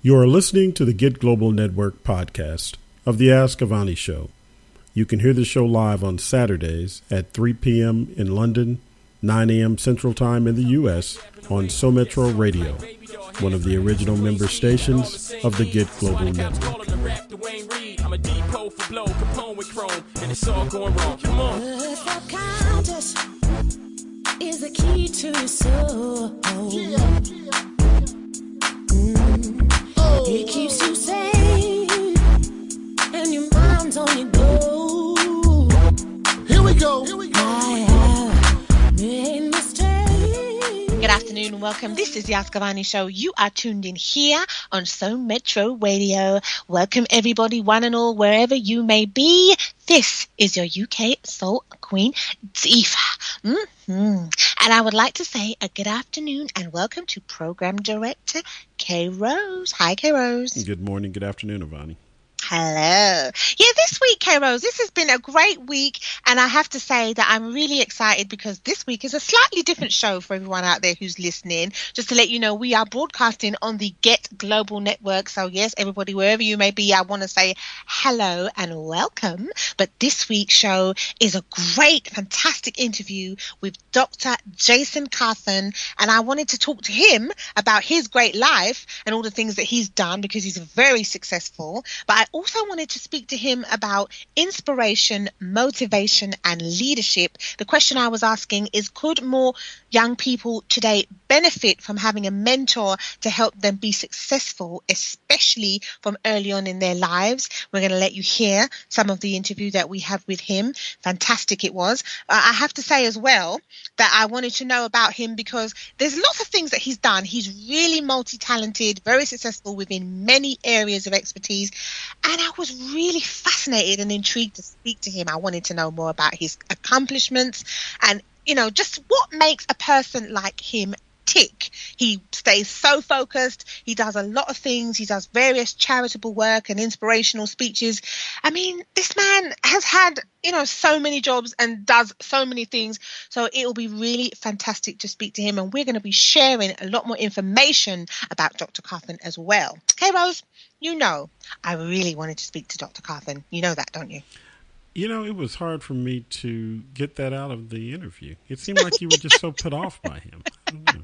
You are listening to the Get Global Network podcast of the Ask-Avani Show. You can hear the show live on Saturdays at 3 p.m. in London, 9 a.m. Central Time in the U.S. on SoMetro Radio, one of the original member stations of the Get Global Network. I'm a depot for blow, Capone with chrome, and it's all going wrong. Come on. Self-kindness is the key to your soul. It keeps you sane, and your mind's on your go. Here we go. I have made mistakes. Good afternoon and welcome. This is the Ask-Avani Show. You are tuned in here on SoMetro Radio. Welcome everybody, one and all, wherever you may be. This is your UK Soul Queen, Zifa. And I would like to say a good afternoon and welcome to Program Director K. Rose. Hi, K. Rose. Good morning, good afternoon, Avani. Hello. Yeah, this week, K. Rose, this has been a great week, and I have to say that I'm really excited because this week is a slightly different show for everyone out there who's listening. Just to let you know, we are broadcasting on the Get Global Network. So yes, everybody, wherever you may be, I want to say hello and welcome. But this week's show is a great, fantastic interview with Dr. Jason Carthen, and I wanted to talk to him about his great life and all the things that he's done because he's very successful. But I also wanted to speak to him about inspiration, motivation, and leadership. The question I was asking is, could more young people today benefit from having a mentor to help them be successful, especially from early on in their lives? We're going to let you hear some of the interview that we have with him. Fantastic it was. I have to say as well that I wanted to know about him because there's lots of things that he's done. He's really multi-talented, very successful within many areas of expertise. And I was really fascinated and intrigued to speak to him. I wanted to know more about his accomplishments and, you know, just what makes a person like him tick. He stays so focused. He does a lot of things. He does various charitable work and inspirational speeches. I mean, this man has had, you know, so many jobs and does so many things. So it will be really fantastic to speak to him. And we're going to be sharing a lot more information about Dr. Carthen as well. Hey, Rose, you know, I really wanted to speak to Dr. Carthen. You know that, don't you? You know, it was hard for me to get that out of the interview. It seemed like you were just so put off by him. I don't know.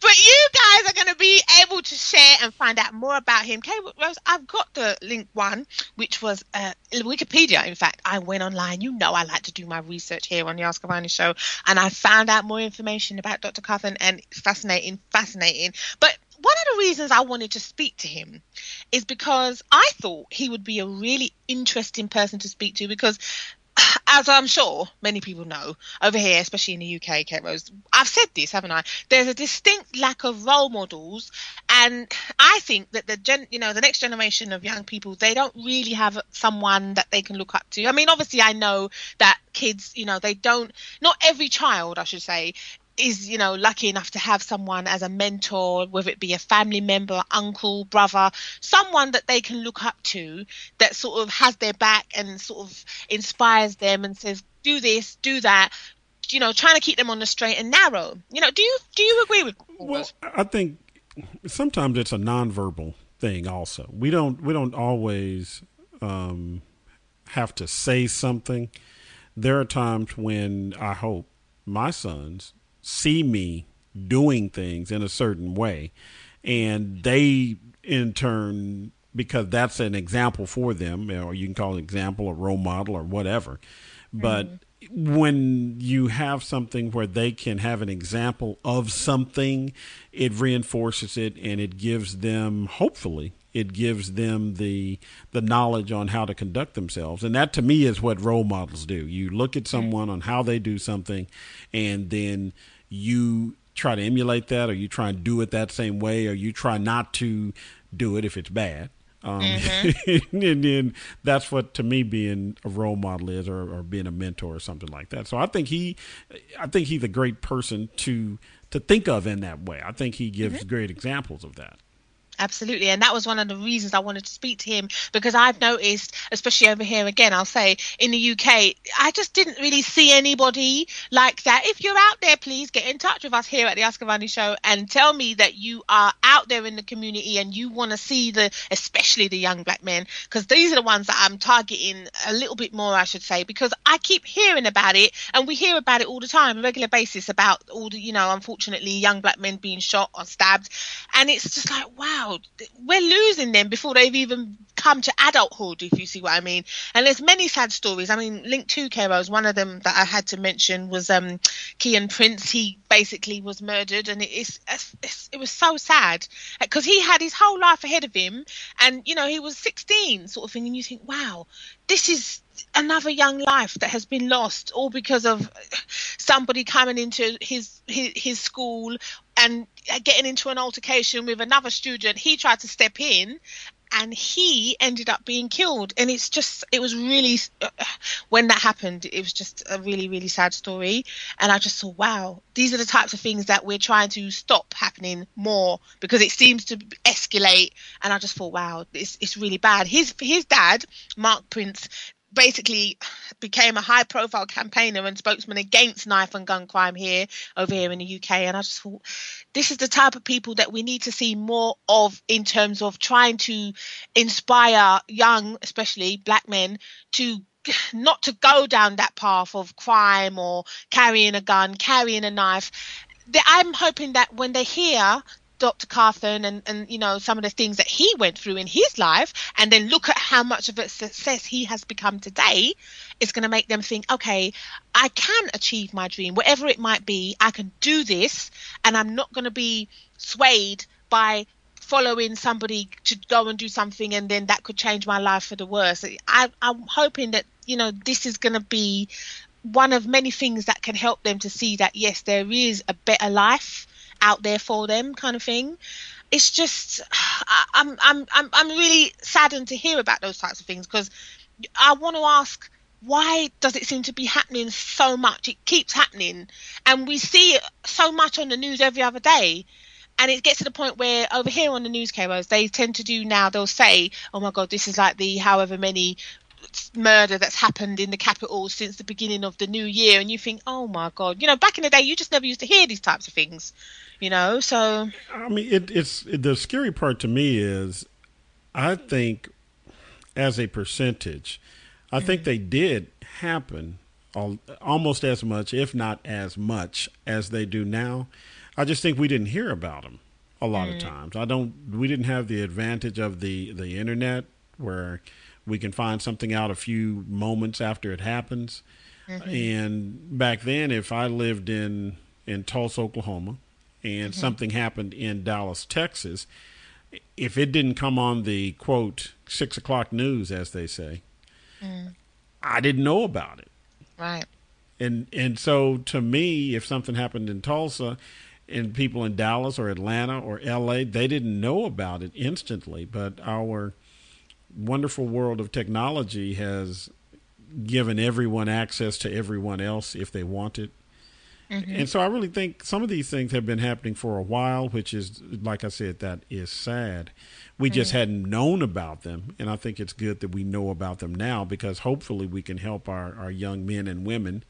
But you guys are going to be able to share and find out more about him. Okay, Rose, I've got the link one, which was Wikipedia. In fact, I went online. You know I like to do my research here on the Ask-Avani Show, and I found out more information about Dr. Carthen, and fascinating. But one of the reasons I wanted to speak to him is because I thought he would be a really interesting person to speak to because, as I'm sure many people know over here, especially in the UK, Kate Rose, I've said this, haven't I? There's a distinct lack of role models, and I think that the next generation of young people, they don't really have someone that they can look up to. I mean, obviously, I know that kids, you know, not every child, I should say, is, you know, lucky enough to have someone as a mentor, whether it be a family member, uncle, brother, someone that they can look up to that sort of has their back and sort of inspires them and says, do this, do that, you know, trying to keep them on the straight and narrow. You know, do you agree with me? Well, I think sometimes it's a nonverbal thing also. We don't always have to say something. There are times when I hope my sons see me doing things in a certain way, and they in turn, because that's an example for them, or you can call it an example, a role model, or whatever. But when you have something where they can have an example of something, it reinforces it, and it gives them, hopefully, it gives them the knowledge on how to conduct themselves. And that, to me, is what role models do. You look at someone on how they do something, and then you try to emulate that, or you try and do it that same way, or you try not to do it if it's bad. And then that's what, to me, being a role model is, or being a mentor or something like that. So I think he's a great person to think of in that way. I think he gives great examples of that. Absolutely. And that was one of the reasons I wanted to speak to him, because I've noticed, especially over here again, I'll say in the UK, I just didn't really see anybody like that. If you're out there, please get in touch with us here at the Ask-Avani Show and tell me that you are out there in the community and you want to see especially the young black men, because these are the ones that I'm targeting a little bit more, I should say, because I keep hearing about it, and we hear about it all the time, on a regular basis, about all the, unfortunately, young black men being shot or stabbed. And it's just like, wow, we're losing them before they've even come to adulthood, if you see what I mean. And there's many sad stories. I mean, linked to Keros, one of them that I had to mention was Kean Prince. He basically was murdered, and it was so sad because he had his whole life ahead of him, and he was 16 sort of thing, and you think, wow, this is another young life that has been lost, all because of somebody coming into his school and getting into an altercation with another student. He tried to step in and he ended up being killed. And it was really, when that happened, it was just a really, really sad story. And I just thought, wow, these are the types of things that we're trying to stop happening more, because it seems to escalate. And I just thought, wow, it's really bad. His dad, Mark Prince, basically became a high-profile campaigner and spokesman against knife and gun crime over here in the UK. And I just thought, this is the type of people that we need to see more of, in terms of trying to inspire young, especially black men, to not to go down that path of crime or carrying a gun, carrying a knife. I'm hoping that when they hear Dr. Carthen and some of the things that he went through in his life, and then look at how much of a success he has become today, it's going to make them think, okay, I can achieve my dream, whatever it might be. I can do this, and I'm not going to be swayed by following somebody to go and do something, and then that could change my life for the worse. I'm hoping that this is going to be one of many things that can help them to see that, yes, there is a better life out there for them, kind of thing. It's just, I'm really saddened to hear about those types of things, because I want to ask, why does it seem to be happening so much? It keeps happening, and we see it so much on the news every other day. And it gets to the point where over here on the news, Keros, they tend to do now, they'll say, oh my God, this is like the however many murder that's happened in the capital since the beginning of the new year. And you think, oh my God, back in the day, you just never used to hear these types of things, so. I mean, it's the scary part to me is, I think as a percentage, I think they did happen almost as much, if not as much as they do now. I just think we didn't hear about them a lot of times. We didn't have the advantage of the internet, where we can find something out a few moments after it happens. And back then, if I lived in Tulsa, Oklahoma, and something happened in Dallas, Texas, if it didn't come on the, quote, 6 o'clock news, as they say, I didn't know about it. Right. And so to me, if something happened in Tulsa, and people in Dallas or Atlanta or LA, they didn't know about it instantly. But our wonderful world of technology has given everyone access to everyone else if they want it. And so I really think some of these things have been happening for a while, which is, like I said, that is sad. We just hadn't known about them. And I think it's good that we know about them now, because hopefully we can help our young men and women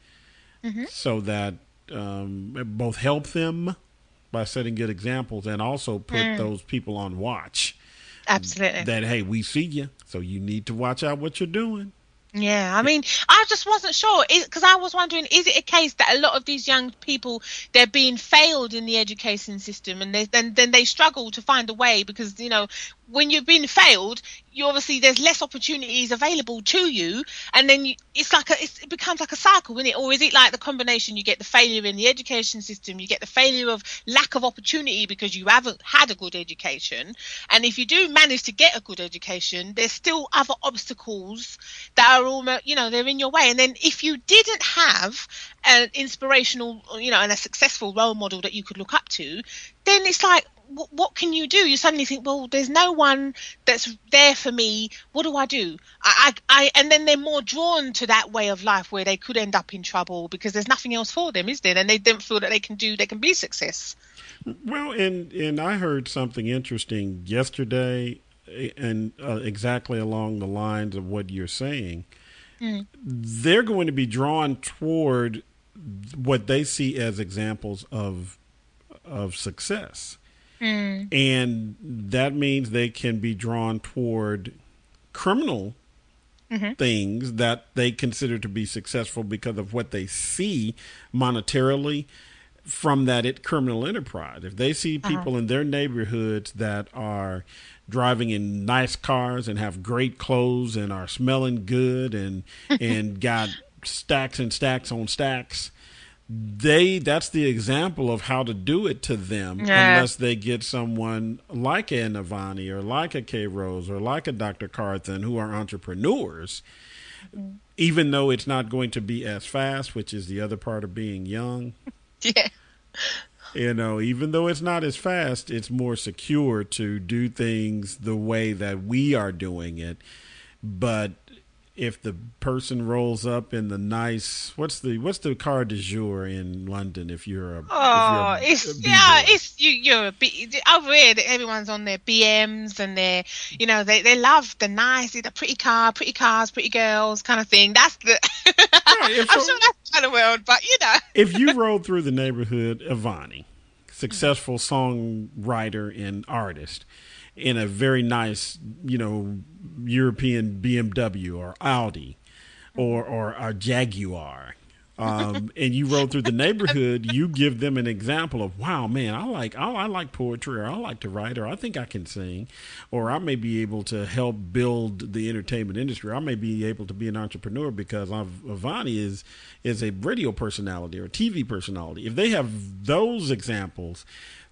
so that both help them by setting good examples, and also put those people on watch. Absolutely. That, hey, we see you, so you need to watch out what you're doing. Yeah, I mean, I just wasn't sure, because I was wondering, is it a case that a lot of these young people, they're being failed in the education system, and then they struggle to find a way, because, when you've been failed, you obviously, there's less opportunities available to you, and then it becomes like a cycle, isn't it? Or is it like the combination? You get the failure in the education system, you get the failure of lack of opportunity because you haven't had a good education, and if you do manage to get a good education, there's still other obstacles that are almost, they're in your way. And then if you didn't have an inspirational, and a successful role model that you could look up to, then it's like, what can you do? You suddenly think, well, there's no one that's there for me. What do I do? And then they're more drawn to that way of life where they could end up in trouble because there's nothing else for them, is there? And they don't feel that they can be success. Well, and I heard something interesting yesterday, and exactly along the lines of what you're saying. They're going to be drawn toward what they see as examples of success. And that means they can be drawn toward criminal things that they consider to be successful because of what they see monetarily from that criminal enterprise. If they see people in their neighborhoods that are driving in nice cars and have great clothes and are smelling good and got stacks and stacks on stacks, that's the example of how to do it to them, unless they get someone like an Avani or like a K Rose or like a Dr. Carthen, who are entrepreneurs, even though it's not going to be as fast, which is the other part of being young. Yeah. Even though it's not as fast, it's more secure to do things the way that we are doing it. But if the person rolls up in the nice, what's the car du jour in London? If you're a you're a B. Over here, everyone's on their BMs and they love the nice, the pretty cars, pretty girls kind of thing. That's the. Right, I'm sure that's kind of world, but if you roll through the neighborhood, Avani, successful songwriter and artist, in a very nice, European BMW or Audi or a Jaguar, and you roll through the neighborhood, you give them an example of, wow, man, I like poetry, or I like to write, or I think I can sing, or I may be able to help build the entertainment industry. I may be able to be an entrepreneur because Avani is a radio personality or a TV personality. If they have those examples,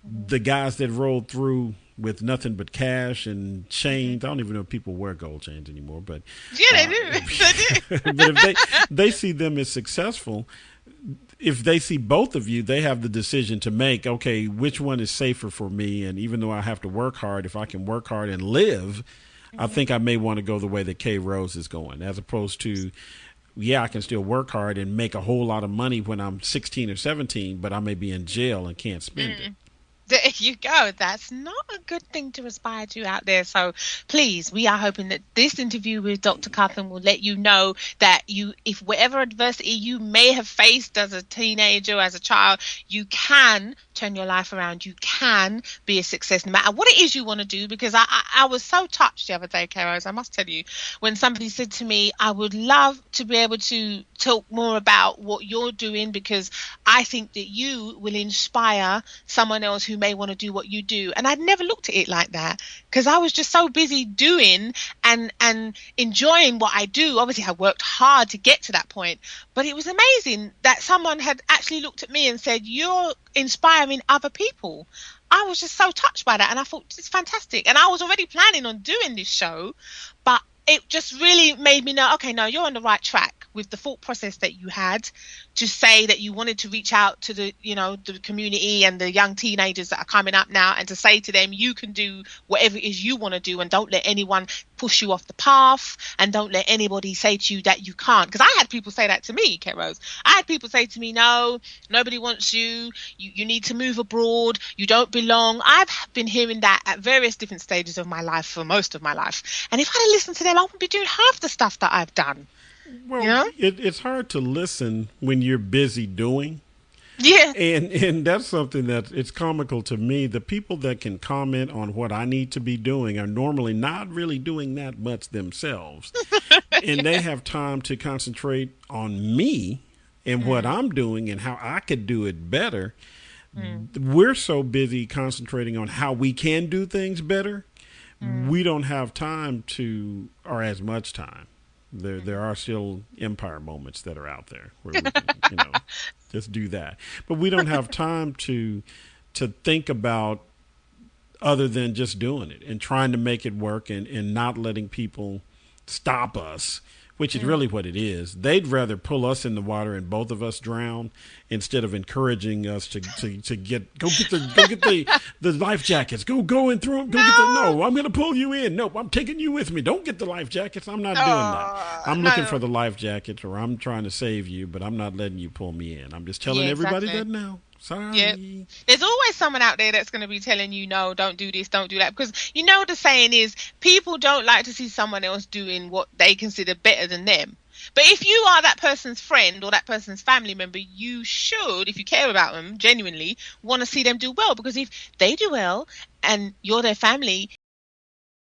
the guys that rolled through with nothing but cash and chains. I don't even know if people wear gold chains anymore, but yeah, they do. They do. But if they see them as successful, if they see both of you, they have the decision to make. Okay, which one is safer for me? And even though I have to work hard, if I can work hard and live, I think I may want to go the way that K Rose is going, as opposed to, I can still work hard and make a whole lot of money when I'm 16 or 17, but I may be in jail and can't spend it. There you go. That's not a good thing to aspire to out there. So please, we are hoping that this interview with Dr. Carthen will let you know that if whatever adversity you may have faced as a teenager, as a child, you can turn your life around. You can be a success no matter what it is you want to do. Because I was so touched the other day, K-Rose, I must tell you, when somebody said to me, I would love to be able to talk more about what you're doing, because I think that you will inspire someone else who may want to do what you do. And I'd never looked at it like that, because I was just so busy doing and enjoying what I do. Obviously I worked hard to get to that point, but it was amazing that someone had actually looked at me and said, you're inspiring other people. I was just so touched by that, and I thought, it's fantastic. And I was already planning on doing this show, but it just really made me know, okay, no, you're on the right track with the thought process that you had to say that you wanted to reach out to the community and the young teenagers that are coming up now, and to say to them, you can do whatever it is you want to do, and don't let anyone push you off the path, and don't let anybody say to you that you can't. Because I had people say that to me, Kate Rose. I had people say to me, no, nobody wants you. You need to move abroad. You don't belong. I've been hearing that at various different stages of my life for most of my life. And if I had listened to them, I wouldn't be doing half the stuff that I've done. Well, it's hard to listen when you're busy doing. Yeah. And that's something that it's comical to me. The people that can comment on what I need to be doing are normally not really doing that much themselves. And they have time to concentrate on me and what I'm doing and how I could do it better. We're so busy concentrating on how we can do things better. We don't have time or as much time. There are still empire moments that are out there where we can, just do that. But we don't have time to think about other than just doing it and trying to make it work, and not letting people stop us which is really what it is. They'd rather pull us in the water and both of us drown instead of encouraging us to get the life jackets. Go and throw them. No, I'm going to pull you in. No, I'm taking you with me. Don't get the life jackets. I'm not doing that. I'm looking for the life jackets, or I'm trying to save you, but I'm not letting you pull me in. I'm just telling everybody that now. Sorry. Yep. There's always someone out there that's going to be telling you, no, don't do this, don't do that. Because the saying is, people don't like to see someone else doing what they consider better than them. But if you are that person's friend or that person's family member, you should, if you care about them genuinely, want to see them do well. Because if they do well and you're their family,